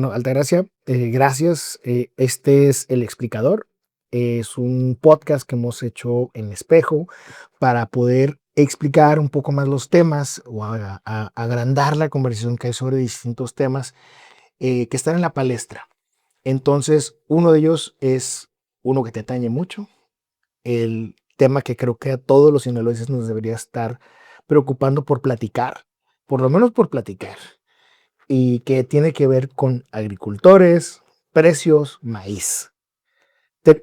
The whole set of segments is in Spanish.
Bueno, Altagracia, gracias. Este es El Explicador. Es un podcast que hemos hecho en Espejo para poder explicar un poco más los temas o agrandar la conversación que hay sobre distintos temas que están en la palestra. Entonces, uno de ellos es uno que te atañe mucho, el tema que creo que a todos los sinaloenses nos debería estar preocupando por platicar, por lo menos por platicar, y que tiene que ver con agricultores, precios, maíz.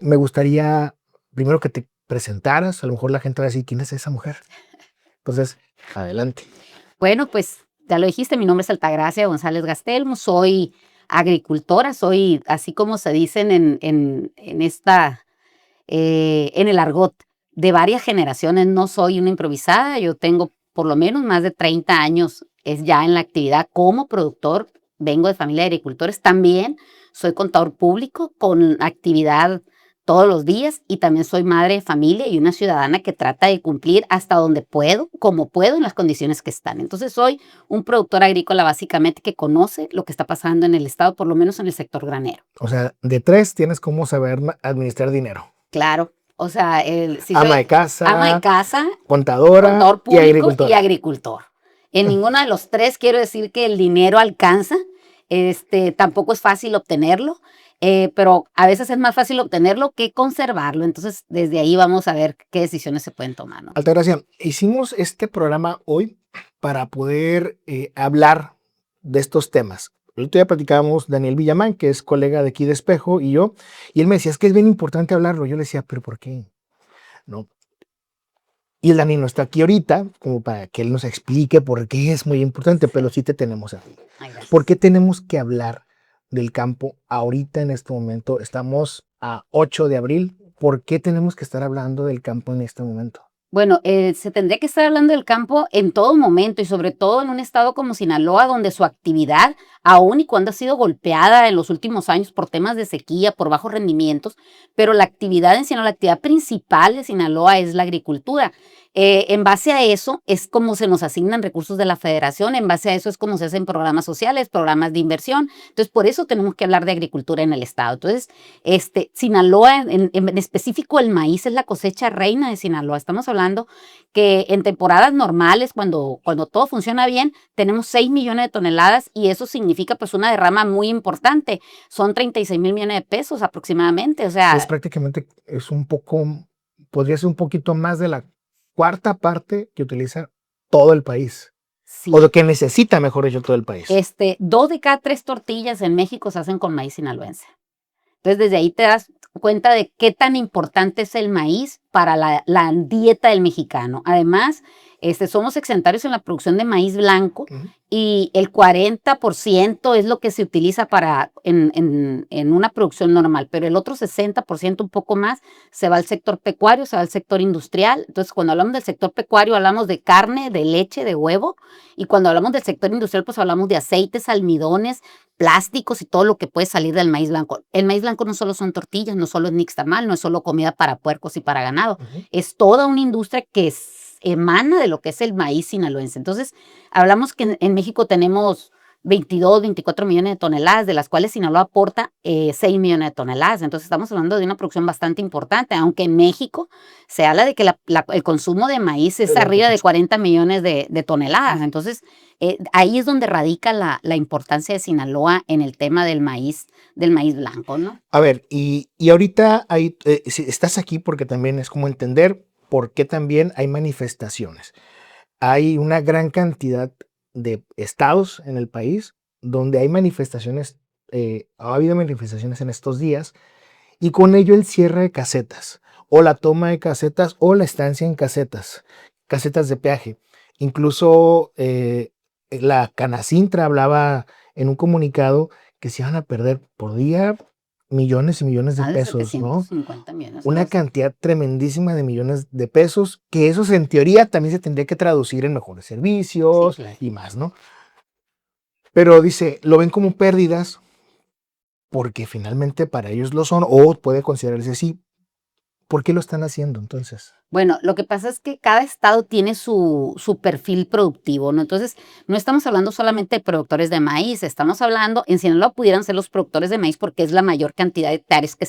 Me gustaría primero que te presentaras, a lo mejor la gente va a decir, ¿quién es esa mujer? Entonces, adelante. Bueno, pues ya lo dijiste, mi nombre es Altagracia González Gastelmo, soy agricultora, soy, así como se dicen en el argot, de varias generaciones, no soy una improvisada, yo tengo por lo menos más de 30 años es ya en la actividad como productor, vengo de familia de agricultores, también soy contador público con actividad todos los días y también soy madre de familia y una ciudadana que trata de cumplir hasta donde puedo, como puedo, en las condiciones que están. Entonces soy un productor agrícola básicamente que conoce lo que está pasando en el estado, por lo menos en el sector granero. O sea, de tres tienes cómo saber administrar dinero. Claro, o sea, si Ama soy de casa, ama de casa, contadora contador y público y agricultora. agricultor. En ninguno de los tres quiero decir que el dinero alcanza, tampoco es fácil obtenerlo, pero a veces es más fácil obtenerlo que conservarlo. Entonces, desde ahí vamos a ver qué decisiones se pueden tomar, ¿no? Altagracia, hicimos este programa hoy para poder hablar de estos temas. El otro día platicábamos Daniel Villamán, que es colega de aquí de Espejo, y yo, y él me decía, es que es bien importante hablarlo. Yo le decía, ¿pero por qué? No. Y el Dani no está aquí ahorita, como para que él nos explique por qué es muy importante, pero sí te tenemos a ti. ¿Por qué tenemos que hablar del campo ahorita en este momento? Estamos a 8 de abril. ¿Por qué tenemos que estar hablando del campo en este momento? Bueno, se tendría que estar hablando del campo en todo momento y sobre todo en un estado como Sinaloa, donde su actividad, aun y cuando ha sido golpeada en los últimos años por temas de sequía, por bajos rendimientos, pero la actividad en Sinaloa, la actividad principal de Sinaloa es la agricultura. En base a eso es como se nos asignan recursos de la federación, en base a eso es como se hacen programas sociales, programas de inversión. Entonces, por eso tenemos que hablar de agricultura en el estado. Entonces, Sinaloa, en específico el maíz es la cosecha reina de Sinaloa. Estamos hablando que en temporadas normales, cuando todo funciona bien, tenemos 6 millones de toneladas y eso significa pues una derrama muy importante. Son 36 mil millones de pesos aproximadamente. O sea, es prácticamente, es un poco, podría ser un poquito más de la cuarta parte que utiliza todo el país. Sí. O lo que necesita, mejor dicho, todo el país. 2 de cada 3 tortillas en México se hacen con maíz sinaloense. Entonces, desde ahí te das cuenta de qué tan importante es el maíz para la dieta del mexicano. Además, somos exentarios en la producción de maíz blanco y el 40% es lo que se utiliza en una producción normal, pero el otro 60%, un poco más, se va al sector pecuario, se va al sector industrial. Entonces, cuando hablamos del sector pecuario, hablamos de carne, de leche, de huevo, y cuando hablamos del sector industrial, pues hablamos de aceites, almidones, plásticos y todo lo que puede salir del maíz blanco. El maíz blanco no solo son tortillas, no solo es nixtamal, no es solo comida para puercos y para ganado. Es toda una industria que emana de lo que es el maíz sinaloense. Entonces, hablamos que en México tenemos 22, 24 millones de toneladas, de las cuales Sinaloa aporta 6 millones de toneladas. Entonces, estamos hablando de una producción bastante importante, aunque en México se habla de que el consumo de maíz es arriba de 40 millones de toneladas. Entonces, ahí es donde radica la importancia de Sinaloa en el tema del maíz blanco, ¿no? A ver, y ahorita estás aquí porque también es como entender por qué también hay manifestaciones. Hay una gran cantidad de estados en el país donde hay manifestaciones, ha habido manifestaciones en estos días, y con ello el cierre de casetas, o la toma de casetas, o la estancia en casetas de peaje. Incluso la Canacintra hablaba en un comunicado que se iban a perder por día millones y millones de pesos, ¿no? 750 millones. Una cantidad tremendísima de millones de pesos, que esos en teoría también se tendría que traducir en mejores servicios, sí, claro, y más, ¿no? Pero dice, lo ven como pérdidas porque finalmente para ellos lo son, o puede considerarse así. ¿Por qué lo están haciendo entonces? Bueno, lo que pasa es que cada estado tiene su perfil productivo, ¿no? Entonces, no estamos hablando solamente de productores de maíz, estamos hablando, en Sinaloa pudieran ser los productores de maíz porque es la mayor cantidad de hectáreas que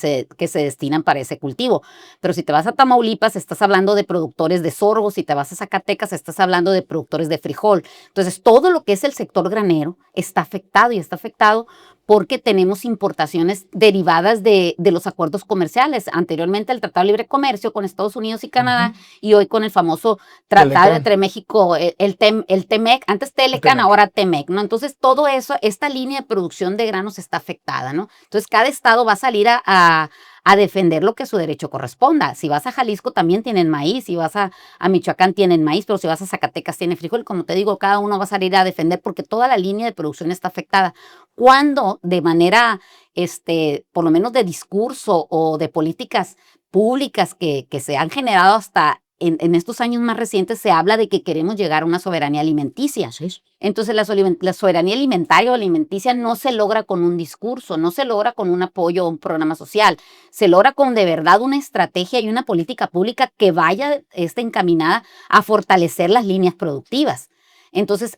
se destinan para ese cultivo. Pero si te vas a Tamaulipas, estás hablando de productores de sorgo, si te vas a Zacatecas, estás hablando de productores de frijol. Entonces, todo lo que es el sector granero está afectado y está afectado porque tenemos importaciones derivadas de los acuerdos comerciales. Anteriormente el Tratado de Libre Comercio con Estados Unidos y Canadá, y hoy con el famoso tratado Telecán, entre México, el TEMEC, antes Telecan, Temec. ahora TEMEC, ¿no? Entonces todo eso, esta línea de producción de granos está afectada, ¿no? Entonces cada estado va a salir a defender lo que su derecho corresponda. Si vas a Jalisco también tienen maíz, si vas a Michoacán tienen maíz, pero si vas a Zacatecas tienen frijol. Como te digo, cada uno va a salir a defender porque toda la línea de producción está afectada. Cuando de manera, por lo menos de discurso o de políticas públicas que se han generado hasta en estos años más recientes, se habla de que queremos llegar a una soberanía alimenticia. Así es. Entonces, la soberanía alimentaria o alimenticia no se logra con un discurso, no se logra con un apoyo o un programa social, se logra con de verdad una estrategia y una política pública que vaya encaminada a fortalecer las líneas productivas. Entonces,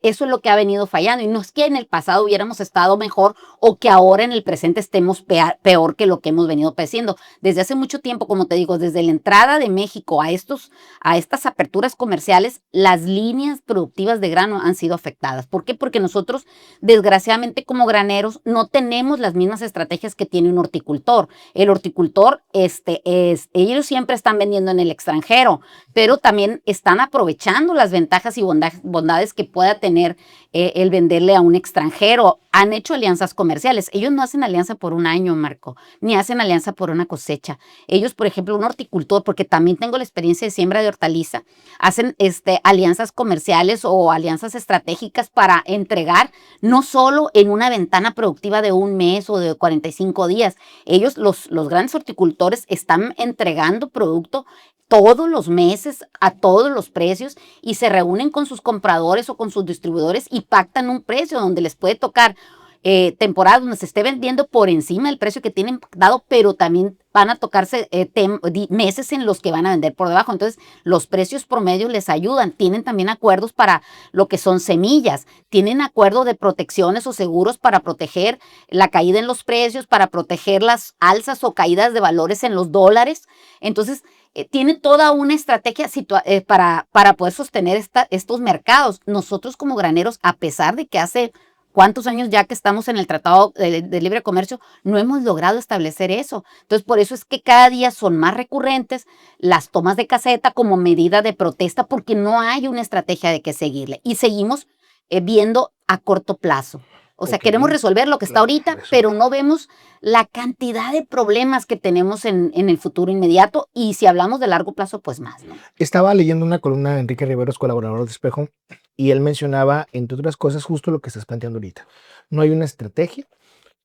eso es lo que ha venido fallando. Y no es que en el pasado hubiéramos estado mejor o que ahora en el presente estemos peor que lo que hemos venido padeciendo. Desde hace mucho tiempo, como te digo, desde la entrada de México a estas aperturas comerciales, las líneas productivas de grano han sido afectadas. ¿Por qué? Porque nosotros, desgraciadamente, como graneros, no tenemos las mismas estrategias que tiene un horticultor. El horticultor, ellos siempre están vendiendo en el extranjero, pero también están aprovechando las ventajas y bondades que pueda tener el venderle a un extranjero. Han hecho alianzas comerciales. Ellos no hacen alianza por un año, Marco, ni hacen alianza por una cosecha. Ellos, por ejemplo, un horticultor, porque también tengo la experiencia de siembra de hortaliza, hacen alianzas comerciales o alianzas estratégicas para entregar no solo en una ventana productiva de un mes o de 45 días. Ellos, los grandes horticultores, están entregando producto todos los meses a todos los precios y se reúnen con sus compradores o con sus distribuidores y pactan un precio donde les puede tocar temporadas donde se esté vendiendo por encima del precio que tienen dado, pero también van a tocarse meses en los que van a vender por debajo. Entonces, los precios promedios les ayudan. Tienen también acuerdos para lo que son semillas. Tienen acuerdo de protecciones o seguros para proteger la caída en los precios, para proteger las alzas o caídas de valores en los dólares. Entonces, tiene toda una estrategia para poder sostener estos mercados. Nosotros como graneros, a pesar de que hace cuántos años ya que estamos en el Tratado de Libre Comercio, no hemos logrado establecer eso. Entonces, por eso es que cada día son más recurrentes las tomas de caseta como medida de protesta, porque no hay una estrategia de qué seguirle. Y seguimos viendo a corto plazo. O sea, Ok, queremos resolver lo que está claro, ahorita, eso. pero no vemos la cantidad de problemas que tenemos en el futuro inmediato. Y si hablamos de largo plazo, pues más, ¿no? Estaba leyendo una columna de Enrique Riveros, colaborador de Espejo, y él mencionaba, entre otras cosas, justo lo que estás planteando ahorita. No hay una estrategia,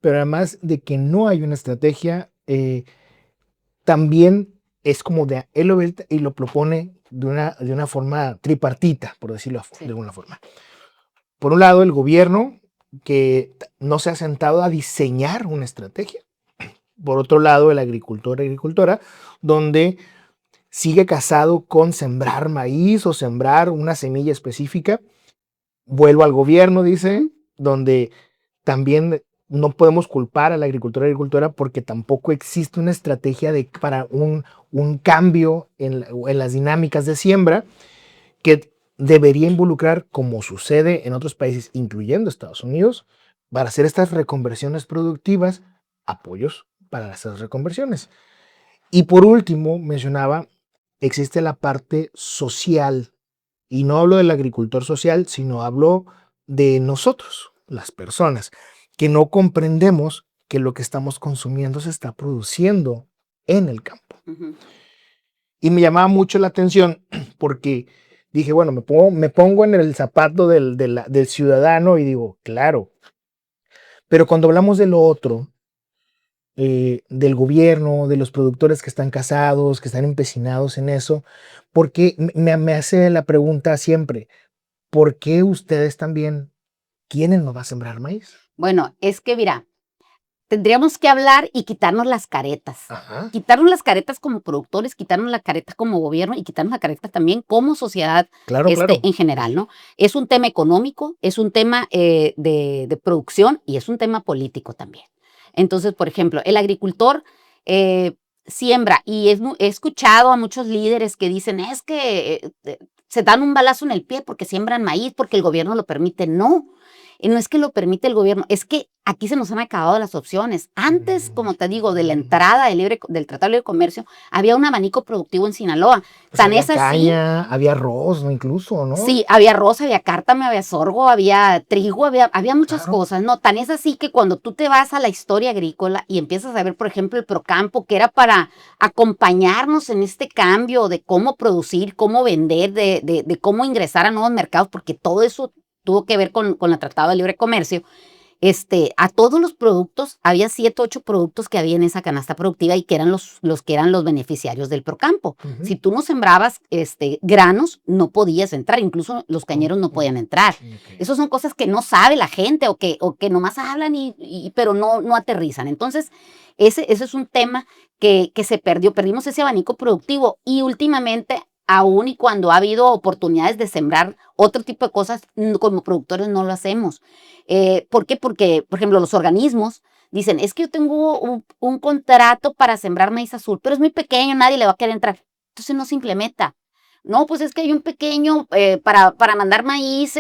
pero además de que no hay una estrategia, también es como él lo ve y lo propone de una forma tripartita, por decirlo de Sí. alguna forma. Por un lado, el gobierno, que no se ha sentado a diseñar una estrategia. Por otro lado, el agricultor, agricultora, donde sigue casado con sembrar maíz o sembrar una semilla específica. Vuelvo al gobierno, dice, donde también no podemos culpar a la agricultora y agricultora porque tampoco existe una estrategia para un cambio en las dinámicas de siembra que debería involucrar, como sucede en otros países, incluyendo Estados Unidos, para hacer estas reconversiones productivas, apoyos para esas reconversiones. Y por último, mencionaba, existe la parte social. Y no hablo del agricultor social, sino hablo de nosotros, las personas, que no comprendemos que lo que estamos consumiendo se está produciendo en el campo. Ujú. Y me llamaba mucho la atención porque dije, bueno, me pongo en el zapato del ciudadano y digo, claro, pero cuando hablamos de lo otro, del gobierno, de los productores que están casados, que están empecinados en eso, porque me hace la pregunta siempre, ¿por qué ustedes también quieren no va a sembrar maíz? Bueno, es que mira, tendríamos que hablar y quitarnos las caretas. Ajá. Quitarnos las caretas como productores, quitarnos las caretas como gobierno y quitarnos las caretas también como sociedad Claro, claro. en general, ¿no? Es un tema económico, es un tema de producción y es un tema político también. Entonces, por ejemplo, el agricultor siembra y he escuchado a muchos líderes que dicen, es que se dan un balazo en el pie porque siembran maíz, porque el gobierno lo permite. No, no es que lo permite el gobierno, es que aquí se nos han acabado las opciones. Antes, como te digo, de la entrada del Tratado de Libre Comercio, había un abanico productivo en Sinaloa. Pues Tan había es así. caña, había arroz, ¿no? Incluso, ¿no? Sí, había arroz, había cártamo, había sorgo, había trigo, había muchas Claro. cosas, ¿no? Tan es así que cuando tú te vas a la historia agrícola y empiezas a ver, por ejemplo, el Procampo, que era para acompañarnos en este cambio de cómo producir, cómo vender, de cómo ingresar a nuevos mercados, porque todo eso tuvo que ver con el Tratado de Libre Comercio. A todos los productos, había 7, 8 productos que había en esa canasta productiva y que eran los que eran los beneficiarios del Procampo. Si tú no sembrabas granos, no podías entrar, incluso los cañeros no podían entrar. Esas son cosas que no sabe la gente o que nomás hablan pero no aterrizan. Entonces, ese es un tema que se perdió, perdimos ese abanico productivo y últimamente, aún y cuando ha habido oportunidades de sembrar otro tipo de cosas, como productores no lo hacemos. ¿Por qué? Porque, por ejemplo, los organismos dicen, es que yo tengo un contrato para sembrar maíz azul, pero es muy pequeño, nadie le va a querer entrar. Entonces no se implementa. No, pues es que hay un pequeño para mandar maíz,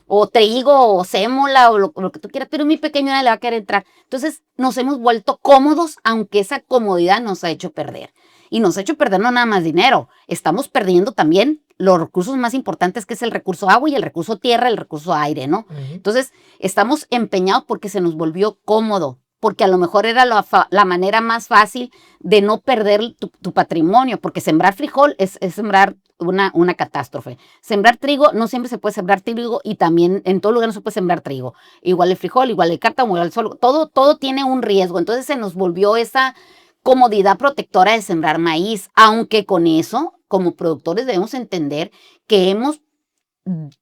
o trigo, o sémola, o lo que tú quieras, pero es muy pequeño, nadie le va a querer entrar. Entonces nos hemos vuelto cómodos, aunque esa comodidad nos ha hecho perder. Y nos ha hecho perder no nada más dinero, estamos perdiendo también los recursos más importantes, que es el recurso agua y el recurso tierra, el recurso aire, ¿no? Entonces, estamos empeñados porque se nos volvió cómodo, porque a lo mejor era la manera más fácil de no perder tu patrimonio, porque sembrar frijol es sembrar una catástrofe. Sembrar trigo, no siempre se puede sembrar trigo y también en todo lugar no se puede sembrar trigo. Igual el frijol, igual el cártamo, igual el sorgo, todo tiene un riesgo. Entonces se nos volvió esa comodidad protectora de sembrar maíz, aunque con eso, como productores, debemos entender que hemos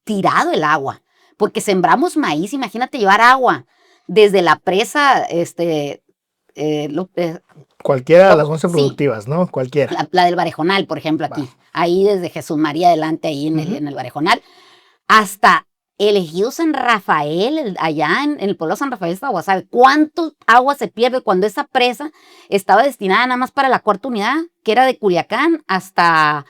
tirado el agua, porque sembramos maíz, imagínate llevar agua desde la presa, Cualquiera de las 11 sí, productivas, ¿no? Cualquiera. la del Barejonal, por ejemplo, aquí, ahí desde Jesús María adelante, ahí en el Barejonal, hasta el ejido San Rafael, allá en el pueblo de San Rafael de Guasave. ¿Cuánto agua se pierde cuando esa presa estaba destinada nada más para la cuarta unidad, que era de Culiacán hasta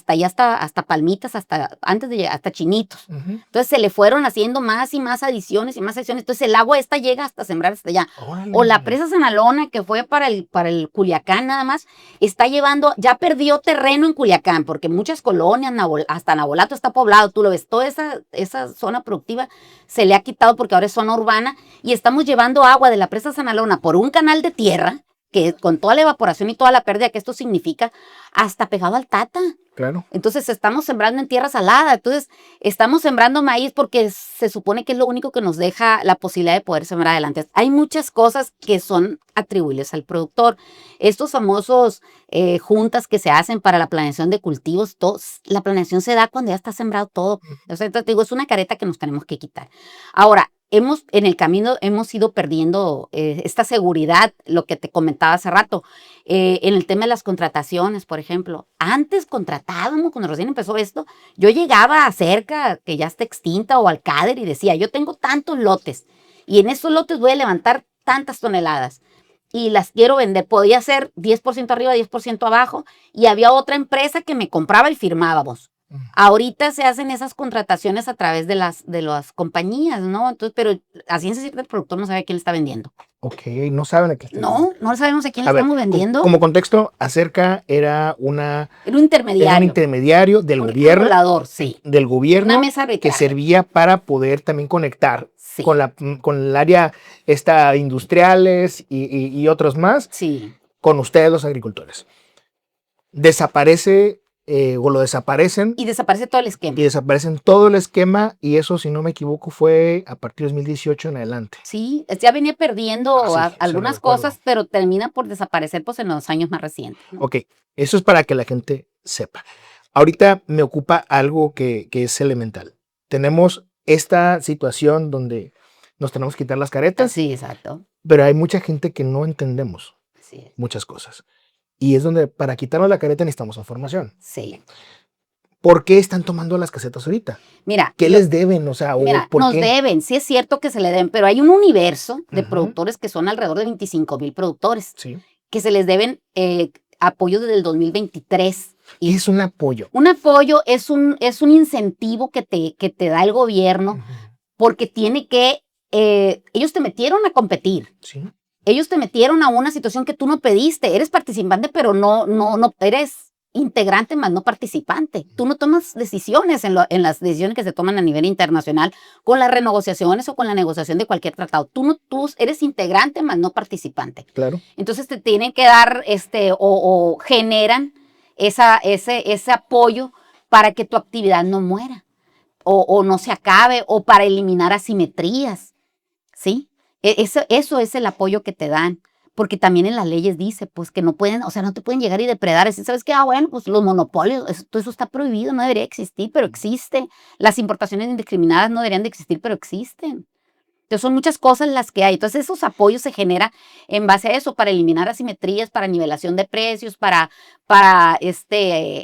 allá, hasta Palmitas, antes de llegar, hasta Chinitos? Entonces se le fueron haciendo más y más adiciones y más adiciones. Entonces el agua llega hasta sembrar hasta allá. Órale. O la presa Sanalona, que fue para el Culiacán nada más, está llevando, ya perdió terreno en Culiacán, porque muchas colonias, hasta Nabolato está poblado, tú lo ves, toda esa zona productiva se le ha quitado porque ahora es zona urbana y estamos llevando agua de la presa Sanalona por un canal de tierra, que con toda la evaporación y toda la pérdida que esto significa, hasta pegado al Tata. Claro. Entonces estamos sembrando en tierra salada, entonces estamos sembrando maíz porque se supone que es lo único que nos deja la posibilidad de poder sembrar adelante. Hay muchas cosas que son atribuibles al productor. Estos famosos juntas que se hacen para la planeación de cultivos, la planeación se da cuando ya está sembrado todo. O sea, te digo, es una careta que nos tenemos que quitar. Ahora, en el camino hemos ido perdiendo esta seguridad, lo que te comentaba hace rato, en el tema de las contrataciones, por ejemplo. Antes contratábamos, cuando recién empezó esto, yo llegaba a Cerca, que ya está extinta, o al Cader, y decía, yo tengo tantos lotes, y en esos lotes voy a levantar tantas toneladas, y las quiero vender. Podía ser 10% arriba, 10% abajo, y había otra empresa que me compraba y firmábamos. Ahorita se hacen esas contrataciones a través de las compañías, ¿no? Entonces, pero a ciencia cierta el productor no sabe a quién le está vendiendo. Ok, no saben a qué está vendiendo. No sabemos a quién le estamos vendiendo. Como contexto, Acerca era un intermediario del gobierno. Regulador, sí. Del gobierno, una mesa arbitraje que servía para poder también conectar con el área industriales y otros más, con ustedes los agricultores. Desaparece o lo desaparecen. Y desaparece todo el esquema. Y desaparecen todo el esquema, y eso, si no me equivoco, fue a partir de 2018 en adelante. Sí, ya venía perdiendo algunas cosas, pero termina por desaparecer pues en los años más recientes, ¿no? Ok, eso es para que la gente sepa. Ahorita me ocupa algo que es elemental. Tenemos esta situación donde nos tenemos que quitar las caretas, Sí, exacto. pero hay mucha gente que no entendemos Sí, muchas cosas. Y es donde para quitarnos la careta necesitamos información. sí. ¿Por qué están tomando las casetas ahorita? Mira, ¿Qué les deben? O sea, mira, ¿por nos qué? deben, sí es cierto que se le deben, pero hay un universo de Ujú. productores que son alrededor de 25,000 productores Sí. que se les deben apoyos desde el 2023. ¿Qué es un apoyo? Un apoyo es un incentivo que te da el gobierno Ujú. porque tiene que, ellos te metieron a competir. Sí. Ellos te metieron a una situación que tú no pediste. Eres participante, pero no eres integrante, más no participante. Tú no tomas decisiones en las decisiones que se toman a nivel internacional con las renegociaciones o con la negociación de cualquier tratado. Tú eres integrante, más no participante. Claro. Entonces te tienen que dar, o generan ese apoyo para que tu actividad no muera o no se acabe o para eliminar asimetrías, ¿sí? Eso es el apoyo que te dan, porque también en las leyes dice, pues, que no pueden, o sea, no te pueden llegar y depredar, decir, ¿sabes qué? Bueno, pues los monopolios, todo eso está prohibido, no debería existir, pero existe. Las importaciones indiscriminadas no deberían de existir, pero existen. Entonces, son muchas cosas las que hay. Entonces, esos apoyos se generan en base a eso, para eliminar asimetrías, para nivelación de precios, para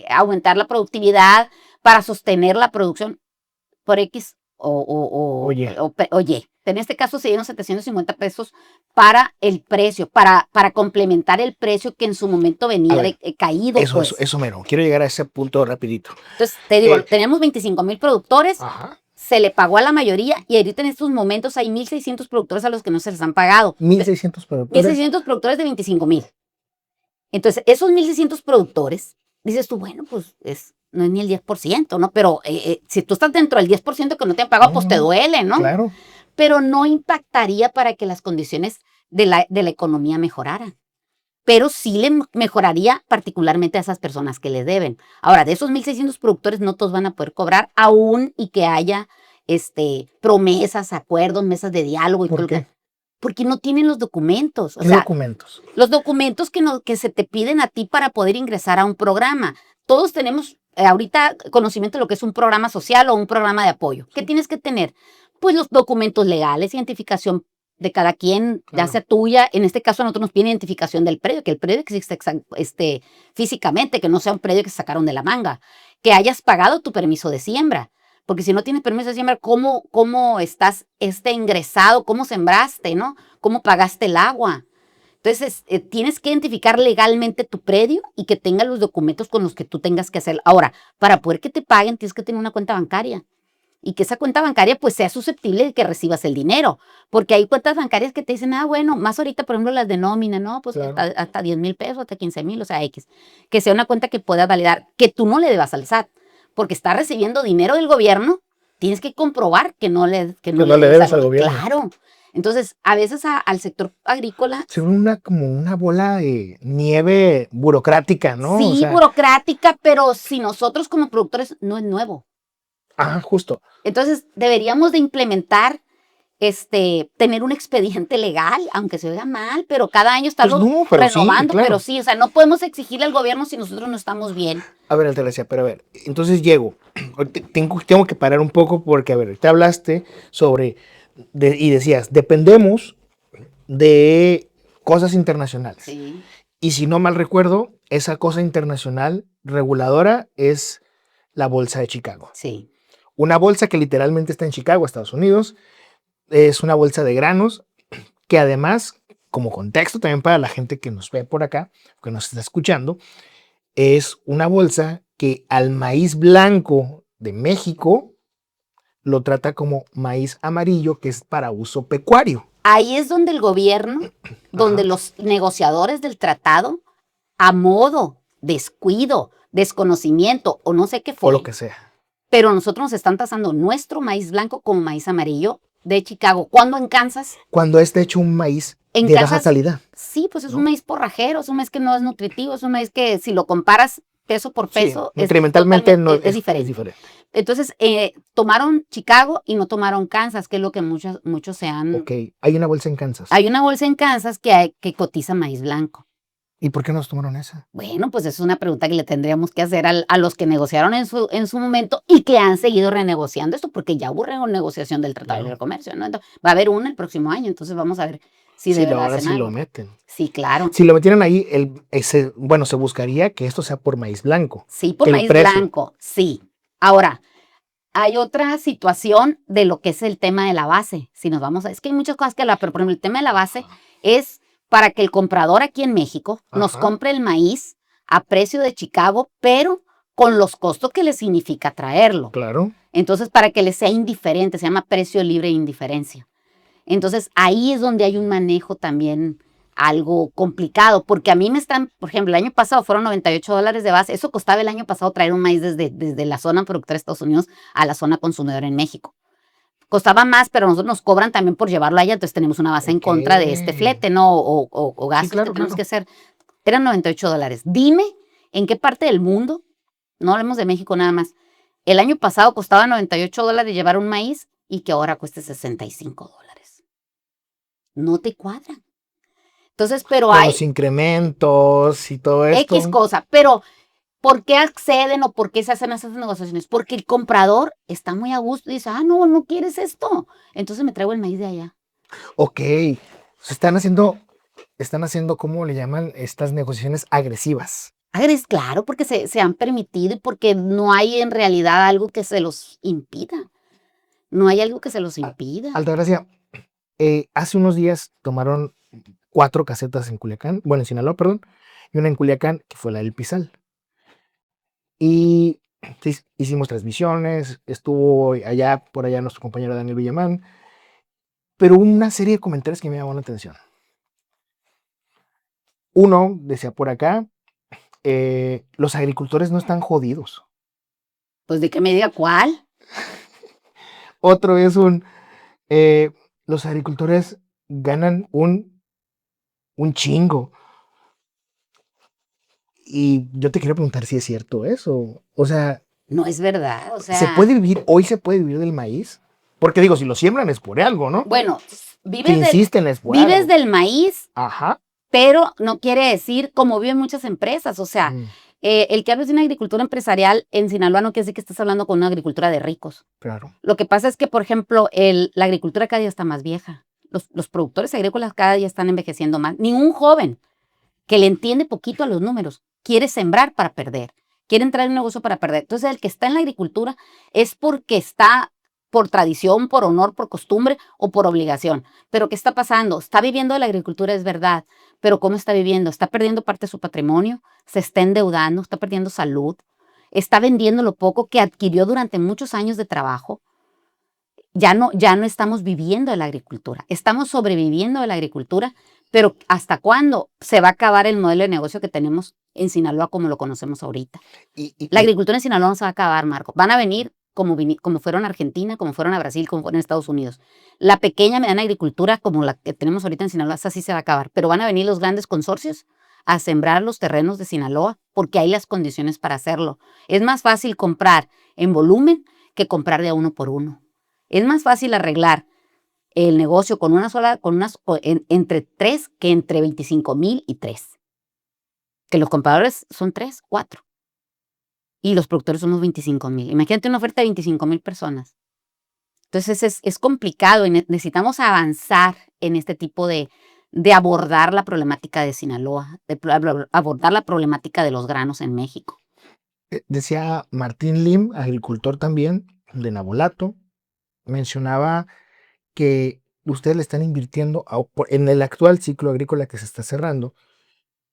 aumentar la productividad, para sostener la producción por X Oye, o Y. En este caso se dieron 750 pesos para el precio, para complementar el precio que en su momento a venía ver, caído, pues. eso mero. Quiero llegar a ese punto rapidito. Entonces, te digo, Eh, teníamos 25,000 productores, Ajá. se le pagó a la mayoría y ahorita en estos momentos hay 1,600 productores a los que no se les han pagado. 1,600 productores. 1,600 productores de 25,000. Entonces, esos 1,600 productores, dices tú, bueno, pues no es ni el 10%, ¿no? Pero si tú estás dentro del 10% que no te han pagado, pues te duele, ¿no? Claro. Pero no impactaría para que las condiciones de la economía mejoraran. Pero sí le mejoraría particularmente a esas personas que les deben. Ahora, de esos 1,600 productores, no todos van a poder cobrar, aún y que haya promesas, acuerdos, mesas de diálogo. ¿Por qué? Porque no tienen los documentos. O ¿Qué sea, documentos? los documentos que se te piden a ti para poder ingresar a un programa. Todos tenemos ahorita conocimiento de lo que es un programa social o un programa de apoyo. ¿Qué tienes que tener? Pues los documentos legales, identificación de cada quien, ya Claro. sea tuya. En este caso a nosotros nos piden identificación del predio, que el predio existe físicamente, que no sea un predio que se sacaron de la manga, que hayas pagado tu permiso de siembra. Porque si no tienes permiso de siembra, ¿cómo estás ingresado? ¿Cómo sembraste, no? ¿Cómo pagaste el agua? Entonces, tienes que identificar legalmente tu predio y que tenga los documentos con los que tú tengas que hacer. Ahora, para poder que te paguen, tienes que tener una cuenta bancaria. Y que esa cuenta bancaria pues sea susceptible de que recibas el dinero. Porque hay cuentas bancarias que te dicen, bueno, más ahorita, por ejemplo, las de nómina, ¿no? Pues Claro. hasta 10,000 pesos, hasta 15,000, o sea, X. Que sea una cuenta que puedas validar, que tú no le debas al SAT. Porque estás recibiendo dinero del gobierno, tienes que comprobar que no le debes al gobierno. Claro. Entonces, a veces al sector agrícola. Se ve como una bola de nieve burocrática, ¿no? Sí, O sea, burocrática, pero si nosotros como productores no es nuevo. justo. Entonces, deberíamos de implementar, tener un expediente legal, aunque se oiga mal, pero cada año estarlo Pues no, pero sí, renovando, claro. pero sí, o sea, no podemos exigirle al gobierno si nosotros no estamos bien. A ver, Altagracia, pero a ver, entonces llego. Tengo que parar un poco porque, a ver, te hablaste sobre, y decías, dependemos de cosas internacionales. Sí, Y si no mal recuerdo, esa cosa internacional reguladora es la Bolsa de Chicago. sí, Una bolsa que literalmente está en Chicago, Estados Unidos. Es una bolsa de granos que además, como contexto también para la gente que nos ve por acá, que nos está escuchando, es una bolsa que al maíz blanco de México lo trata como maíz amarillo, que es para uso pecuario. ahí es donde el gobierno, donde los negociadores del tratado, a modo, descuido, desconocimiento o no sé qué fue, O lo que sea. pero nosotros nos están tasando nuestro maíz blanco como maíz amarillo de Chicago. ¿Cuándo en Kansas? Cuando está hecho un maíz En de baja Kansas, calidad. sí, pues es ¿no? un maíz porrajero, es un maíz que no es nutritivo, es un maíz que si lo comparas peso por peso, sí, nutrimentalmente es diferente. Entonces, tomaron Chicago y no tomaron Kansas, que es lo que muchos se han... Ok, hay una bolsa en Kansas. Hay una bolsa en Kansas que cotiza maíz blanco. ¿Y por qué nos tomaron esa? Bueno, pues es una pregunta que le tendríamos que hacer a los que negociaron en su momento y que han seguido renegociando esto, porque ya hubo renegociación del Tratado de Libre Claro. Comercio, ¿no? Entonces, va a haber una el próximo año, entonces vamos a ver si de Sí, verdad ahora hacen sí lo algo. meten. Sí, claro. Si lo metieran ahí, bueno, se buscaría que esto sea por maíz blanco. Sí, por El maíz precio. blanco, sí. Ahora, hay otra situación de lo que es el tema de la base. Si nos vamos a, es que hay muchas cosas que hablar, pero por ejemplo, el tema de la base es para que el comprador aquí en México nos Ajá. compre el maíz a precio de Chicago, pero con los costos que le significa traerlo. Claro. Entonces, para que le sea indiferente, se llama precio libre de indiferencia. Entonces, ahí es donde hay un manejo también algo complicado, porque a mí me están, por ejemplo, el año pasado fueron $98 de base, eso costaba el año pasado traer un maíz desde la zona productora de Estados Unidos a la zona consumidora en México. Costaba más, pero nosotros nos cobran también por llevarlo allá, entonces tenemos una base en Ok. contra de este flete, ¿no? O Sí, gastos que claro, tenemos que claro. hacer. Eran $98. Dime en qué parte del mundo, no hablemos de México nada más, el año pasado costaba $98 llevar un maíz y que ahora cueste $65. No te cuadra. Entonces, pero Con hay los incrementos y todo X esto. cosa, pero ¿por qué acceden o por qué se hacen esas negociaciones? Porque el comprador está muy a gusto y dice, no, no quieres esto. Entonces me traigo el maíz de allá. Ok. Se están haciendo, ¿cómo le llaman? Estas negociaciones agresivas. Es claro, porque se han permitido y porque no hay en realidad algo que se los impida. No hay algo que se los impida. Altagracia, hace unos días tomaron 4 casetas en Culiacán, bueno, en Sinaloa, perdón, y una en Culiacán, que fue la del Pizal. Y sí, hicimos transmisiones, estuvo allá, por allá nuestro compañero Daniel Villamán, pero hubo una serie de comentarios que me llamaron la atención. Uno decía por acá, los agricultores no están jodidos. Pues de qué medida cuál. Otro es los agricultores ganan un chingo. Y yo te quería preguntar si es cierto eso. O sea, No es verdad. O ¿se sea, puede vivir, hoy se puede vivir del maíz? Porque digo, si lo siembran es por algo, ¿no? bueno, Si vives, de, insisten es por vives algo. del maíz, Ajá. pero no quiere decir como viven muchas empresas. O sea, Mm, el que hables de una agricultura empresarial en Sinaloa no quiere decir que estés hablando con una agricultura de ricos. claro. Lo que pasa es que, por ejemplo, la agricultura cada día está más vieja. Los productores agrícolas cada día están envejeciendo más. Ningún joven que le entiende poquito a los números quiere sembrar para perder, quiere entrar en un negocio para perder. Entonces, el que está en la agricultura es porque está por tradición, por honor, por costumbre o por obligación. Pero ¿qué está pasando? Está viviendo de la agricultura, es verdad, pero ¿cómo está viviendo? Está perdiendo parte de su patrimonio, se está endeudando, está perdiendo salud, está vendiendo lo poco que adquirió durante muchos años de trabajo. Ya no estamos viviendo de la agricultura, estamos sobreviviendo de la agricultura, pero ¿hasta cuándo se va a acabar el modelo de negocio que tenemos en Sinaloa como lo conocemos ahorita? Y, y- La y- agricultura en Sinaloa no se va a acabar, Marco. Van a venir como fueron a Argentina, como fueron a Brasil, como fueron a Estados Unidos. La pequeña, mediana agricultura, como la que tenemos ahorita en Sinaloa, esa sí se va a acabar, pero van a venir los grandes consorcios a sembrar los terrenos de Sinaloa porque hay las condiciones para hacerlo. Es más fácil comprar en volumen que comprar de a uno por uno. Es más fácil arreglar el negocio con una sola, entre tres que entre 25,000 y 3. Que los compradores son 3, 4. Y los productores somos 25,000. Imagínate una oferta de 25,000 personas. Entonces es complicado y necesitamos avanzar en este tipo de abordar la problemática de Sinaloa, de abordar la problemática de los granos en México. Decía Martín Lim, agricultor también de Nabolato, mencionaba que ustedes le están invirtiendo en el actual ciclo agrícola que se está cerrando,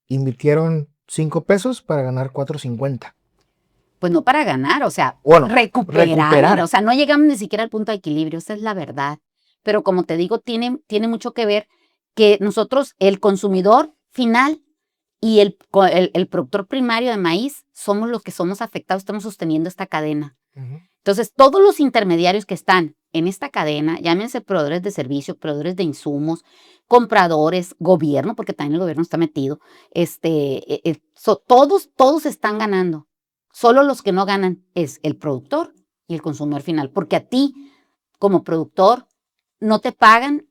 invirtieron 5 pesos para ganar 4.50. Pues no para ganar, o sea, Bueno, recuperar, o recuperar. sea, no llegamos ni siquiera al punto de equilibrio, esa es la verdad. Pero como te digo, tiene mucho que ver que nosotros, el consumidor final y el productor primario de maíz, somos los que somos afectados, estamos sosteniendo esta cadena. Ujú. Entonces, todos los intermediarios que están en esta cadena, llámense proveedores de servicios, proveedores de insumos, compradores, gobierno, porque también el gobierno está metido, todos están ganando. Solo los que no ganan es el productor y el consumidor final, porque a ti, como productor, no te pagan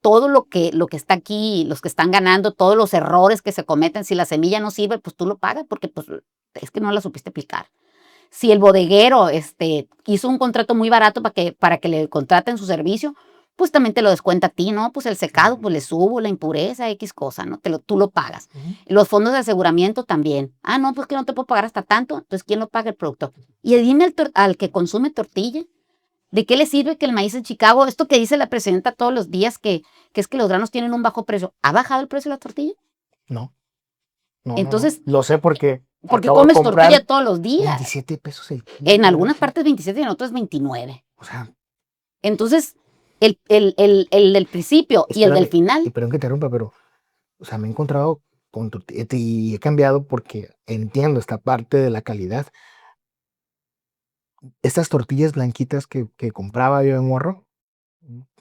todo lo que está aquí, los que están ganando, todos los errores que se cometen, si la semilla no sirve, pues tú lo pagas porque pues es que no la supiste aplicar. Si el bodeguero hizo un contrato muy barato para que le contraten su servicio, pues también te lo descuenta a ti, ¿no? Pues el secado, pues le subo, la impureza, X cosa, ¿no? Tú lo pagas. Los fondos de aseguramiento también. Ah, no, pues que no te puedo pagar hasta tanto, entonces ¿quién lo paga? El productor. Y dime al que consume tortilla, ¿de qué le sirve que el maíz en Chicago, esto que dice la presidenta todos los días, que es que los granos tienen un bajo precio, ¿ha bajado el precio de la tortilla? No, no. Entonces, Lo sé porque acabo de comes comprar tortilla todos los días. 27 pesos el kilo. En algunas partes 27 y en otras 29. O sea, entonces, el del principio y el del final. Y perdón que te interrumpa, pero, o sea, me he encontrado con tortilla y he cambiado porque entiendo esta parte de la calidad. Estas tortillas blanquitas que compraba yo de morro,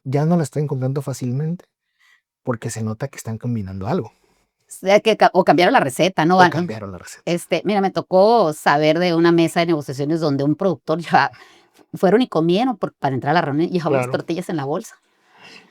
ya no las estoy encontrando fácilmente porque se nota que están combinando algo. O cambiaron la receta, ¿no? O cambiaron la receta. Mira, me tocó saber de una mesa de negociaciones donde un productor ya fueron y comieron para entrar a la reunión y llevaban las tortillas en la bolsa.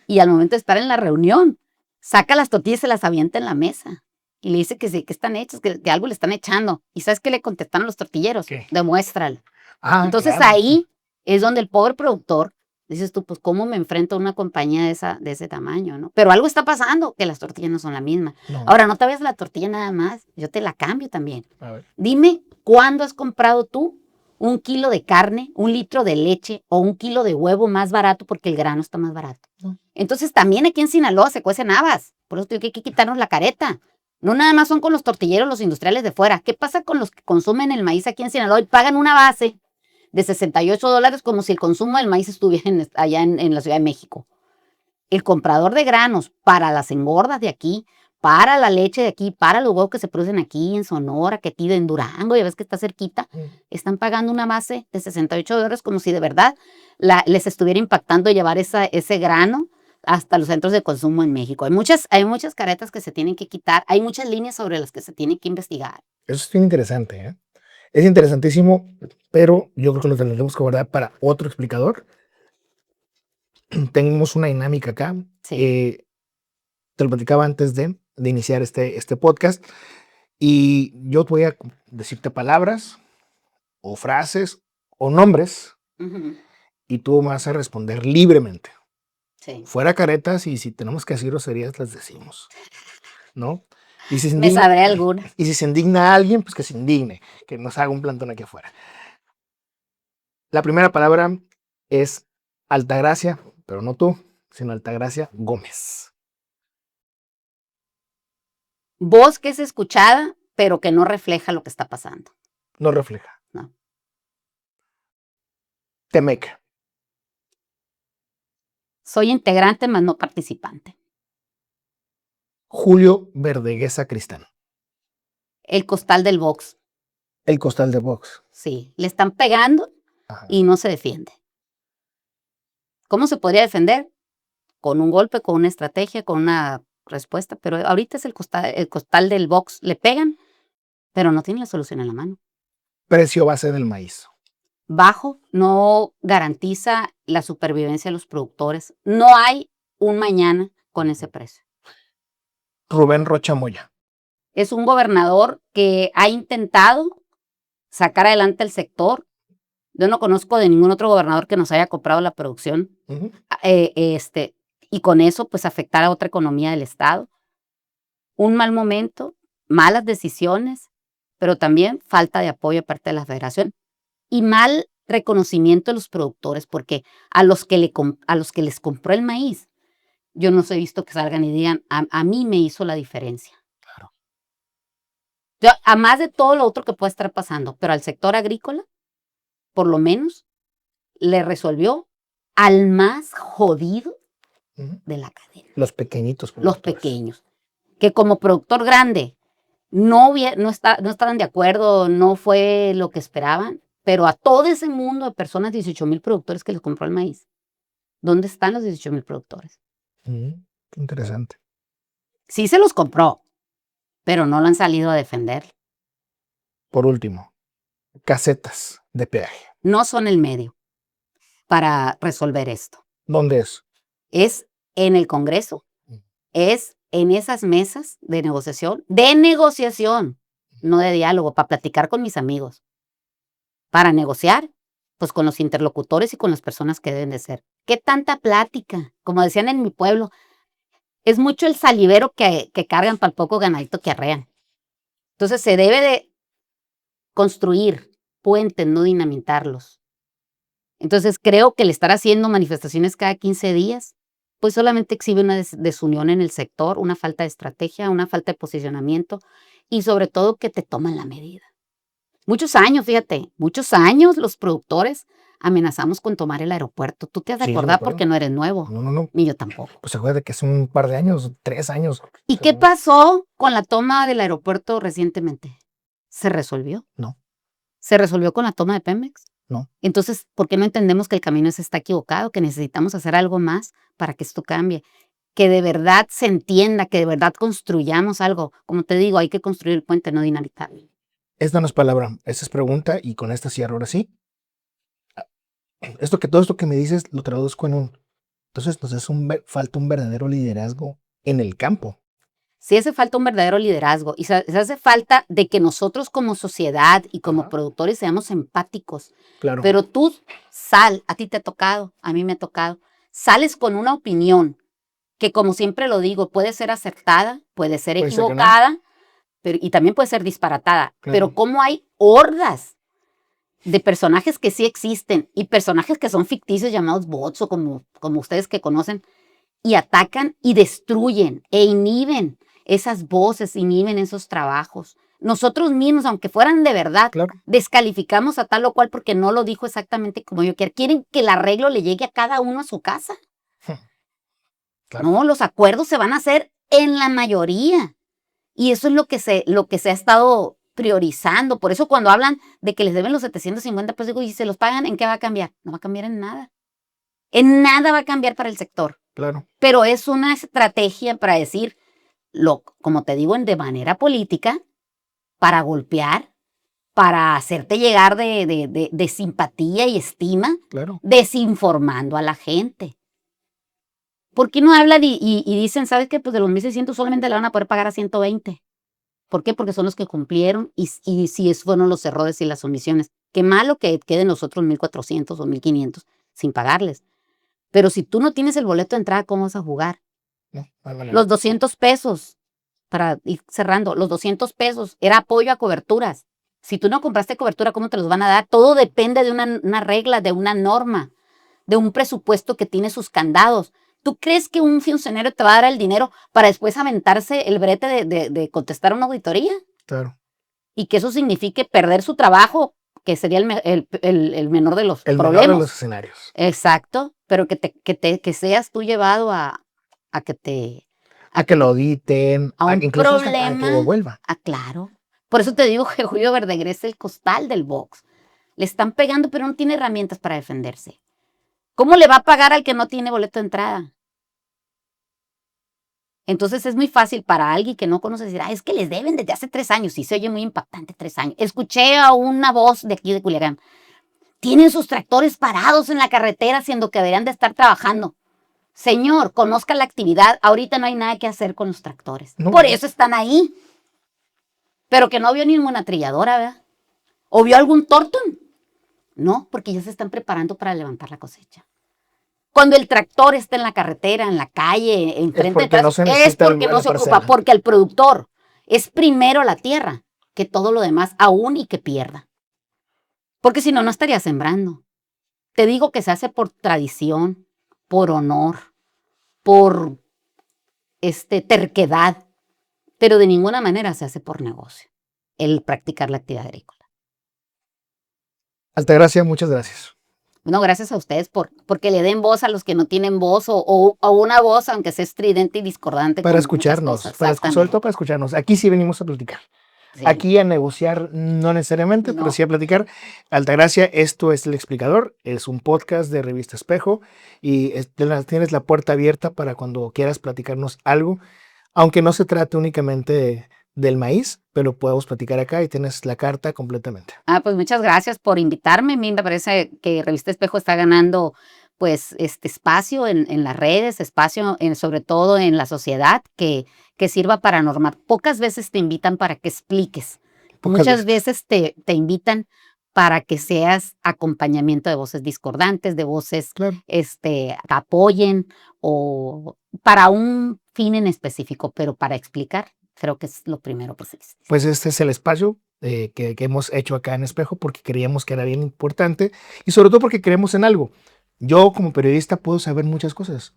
Y al momento de estar en la reunión, saca las tortillas y se las avienta en la mesa. Y le dice que sí, que están hechas, que algo le están echando. ¿Y sabes qué le contestaron los tortilleros? ¿Qué? Demuéstralo. Entonces claro. ahí es donde el pobre productor, dices tú, pues ¿cómo me enfrento a una compañía de ese tamaño, no? Pero algo está pasando, que las tortillas no son la misma. No. Ahora, no te vayas la tortilla nada más, yo te la cambio también. A ver. Dime, ¿cuándo has comprado tú 1 kilo de carne, 1 litro de leche o 1 kilo de huevo más barato porque el grano está más barato? No. Entonces también aquí en Sinaloa se cuecen habas, por eso hay que quitarnos la careta. No nada más son con los tortilleros, los industriales de fuera. ¿Qué pasa con los que consumen el maíz aquí en Sinaloa y pagan una base de $68 como si el consumo del maíz estuviera allá en la Ciudad de México? El comprador de granos para las engordas de aquí, para la leche de aquí, para los huevos que se producen aquí en Sonora, que tira en Durango, ya ves que está cerquita, están pagando una base de $68 como si de verdad les estuviera impactando llevar ese grano hasta los centros de consumo en México. Hay muchas caretas que se tienen que quitar, hay muchas líneas sobre las que se tiene que investigar. Eso es bien interesante, ¿eh? Es interesantísimo, pero yo creo que lo tendremos que guardar para otro explicador. Tenemos una dinámica acá. Sí. Te lo platicaba antes de iniciar este podcast. Y yo voy a decirte palabras o frases o nombres y tú vas a responder libremente. Sí. Fuera caretas y si tenemos que decir groserías, las decimos, ¿no? Y si me sabré alguna. Y si se indigna a alguien, pues que se indigne, que nos haga un plantón aquí afuera. La primera palabra es Altagracia, pero no tú, sino Altagracia Gómez. Voz que es escuchada, pero que no refleja lo que está pasando. No refleja. No. Temec. Soy integrante, mas no participante. Julio Verdeguesa Cristán. El costal del box. El costal de box. Sí, le están pegando. Ajá. Y no se defiende. ¿Cómo se podría defender? Con un golpe, con una estrategia, con una respuesta, pero ahorita es el costal del box. Le pegan, pero no tiene la solución en la mano. Precio base del maíz. Bajo, no garantiza la supervivencia de los productores. No hay un mañana con ese precio. Rubén Rocha Moya. Es un gobernador que ha intentado sacar adelante el sector. Yo no conozco de ningún otro gobernador que nos haya comprado la producción y con eso pues afectar a otra economía del estado. Un mal momento, malas decisiones, pero también falta de apoyo de parte de la federación y mal reconocimiento de los productores, porque a los que les compró el maíz, yo no he visto que salgan y digan, a mí me hizo la diferencia. Claro. A más de todo lo otro que puede estar pasando, pero al sector agrícola, por lo menos, le resolvió al más jodido de la cadena. Los pequeñitos. Los pequeños. Que como productor grande no estaban de acuerdo, no fue lo que esperaban, pero a todo ese mundo de personas, 18,000 productores que les compró el maíz, ¿dónde están los 18,000 productores? Qué interesante. Sí se los compró, pero no lo han salido a defender. Por último, casetas de peaje. No son el medio para resolver esto. ¿Dónde es? Es en el Congreso, es en esas mesas de negociación, no de diálogo, para platicar con mis amigos, para negociar, pues con los interlocutores y con las personas que deben de ser. ¿Qué tanta plática? Como decían en mi pueblo, es mucho el salivero que cargan para el poco ganadito que arrean. Entonces se debe de construir puentes, no dinamitarlos. Entonces creo que el estar haciendo manifestaciones cada 15 días, pues solamente exhibe una desunión en el sector, una falta de estrategia, una falta de posicionamiento y sobre todo que te toman la medida. Muchos años, fíjate, muchos años los productores amenazamos con tomar el aeropuerto. Tú te has de Sí, me acordar acuerdo. porque no eres nuevo, No. ni yo tampoco. Pues acuérdate que hace un par de años, 3 años. ¿Y qué pasó con la toma del aeropuerto recientemente? ¿Se resolvió? No. ¿Se resolvió con la toma de Pemex? No. Entonces, ¿por qué no entendemos que el camino está equivocado, que necesitamos hacer algo más para que esto cambie? Que de verdad se entienda, que de verdad construyamos algo. Como te digo, hay que construir el puente, no dinamitarlo. Esta no es palabra, esta es pregunta y con esta cierro ahora sí. Todo esto que me dices lo traduzco en un... Entonces falta un verdadero liderazgo en el campo. Sí hace falta un verdadero liderazgo y se hace falta de que nosotros como sociedad y como productores seamos empáticos. Claro. Pero tú a ti te ha tocado, a mí me ha tocado, sales con una opinión que como siempre lo digo, puede ser acertada, puede ser equivocada, y también puede ser disparatada. Claro. Pero como hay hordas de personajes que sí existen y personajes que son ficticios llamados bots o como ustedes que conocen, y atacan y destruyen e inhiben esas voces, inhiben esos trabajos. Nosotros mismos, aunque fueran de verdad, claro, descalificamos a tal o cual porque no lo dijo exactamente como yo quiero. Quieren que el arreglo le llegue a cada uno a su casa. Claro. No, los acuerdos se van a hacer en la mayoría. Y eso es lo que se ha estado priorizando. Por eso cuando hablan de que les deben los 750 pesos, digo, ¿y se los pagan? ¿En qué va a cambiar? No va a cambiar en nada. En nada va a cambiar para el sector. Claro. Pero es una estrategia para decir, como te digo, de manera política, para golpear, para hacerte llegar de simpatía y estima, claro, desinformando a la gente. ¿Por qué no hablan y dicen, ¿sabes qué? Pues de los 1,600 solamente le van a poder pagar a 120. ¿Por qué? Porque son los que cumplieron y si fueron los errores y las omisiones. Qué malo que queden los otros 1,400 o 1,500 sin pagarles. Pero si tú no tienes el boleto de entrada, ¿cómo vas a jugar? No, los 200 pesos, para ir cerrando, los 200 pesos era apoyo a coberturas. Si tú no compraste cobertura, ¿cómo te los van a dar? Todo depende de una regla, de una norma, de un presupuesto que tiene sus candados. ¿Tú crees que un funcionario te va a dar el dinero para después aventarse el brete de contestar a una auditoría? Claro. Y que eso signifique perder su trabajo, que sería el menor de los problemas. El menor de los escenarios. Exacto, pero que seas tú llevado a que lo auditen, a un incluso problema, a que devuelva. Claro. Por eso te digo que Julio Verdaguer es el costal del box. Le están pegando, pero no tiene herramientas para defenderse. ¿Cómo le va a pagar al que no tiene boleto de entrada? Entonces es muy fácil para alguien que no conoce decir, es que les deben desde hace 3 años. Y se oye muy impactante, 3 años. Escuché a una voz de aquí de Culiacán. Tienen sus tractores parados en la carretera, siendo que deberían de estar trabajando. Señor, conozca la actividad. Ahorita no hay nada que hacer con los tractores. No. Por eso están ahí. Pero que no vio ninguna trilladora, ¿verdad? ¿O vio algún tortón? No, porque ya se están preparando para levantar la cosecha. Cuando el tractor está en la carretera, en la calle, enfrente de casa, es porque no se ocupa, porque el productor es primero la tierra que todo lo demás, aún y que pierda. Porque si no, no estaría sembrando. Te digo que se hace por tradición, por honor, por terquedad, pero de ninguna manera se hace por negocio el practicar la actividad agrícola. Altagracia, muchas gracias. No, gracias a ustedes porque le den voz a los que no tienen voz o una voz, aunque sea estridente y discordante. Para escucharnos, sobre todo para escucharnos. Aquí sí venimos a platicar. Sí. Aquí a negociar, no necesariamente, pero sí a platicar. Altagracia, esto es El Explicador, es un podcast de Revista Espejo y tienes la puerta abierta para cuando quieras platicarnos algo, aunque no se trate únicamente del maíz, pero podemos platicar acá y tienes la carta completamente. Pues muchas gracias por invitarme. A mí me parece que Revista Espejo está ganando pues, espacio en las redes, espacio sobre todo en la sociedad que sirva para normar. Pocas veces te invitan para que expliques. Pocas Muchas veces. veces te invitan para que seas acompañamiento de voces discordantes, de voces, Claro. que apoyen o para un fin en específico, pero para explicar, creo que es lo primero que se dice. Pues este es el espacio que hemos hecho acá en Espejo porque creíamos que era bien importante y sobre todo porque creemos en algo. Yo como periodista puedo saber muchas cosas,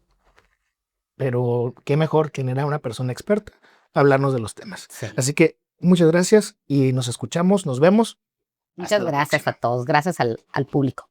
pero qué mejor que tener a una persona experta a hablarnos de los temas. Sí. Así que muchas gracias y nos escuchamos, nos vemos. Hasta Muchas la gracias próxima. a todos, gracias al público.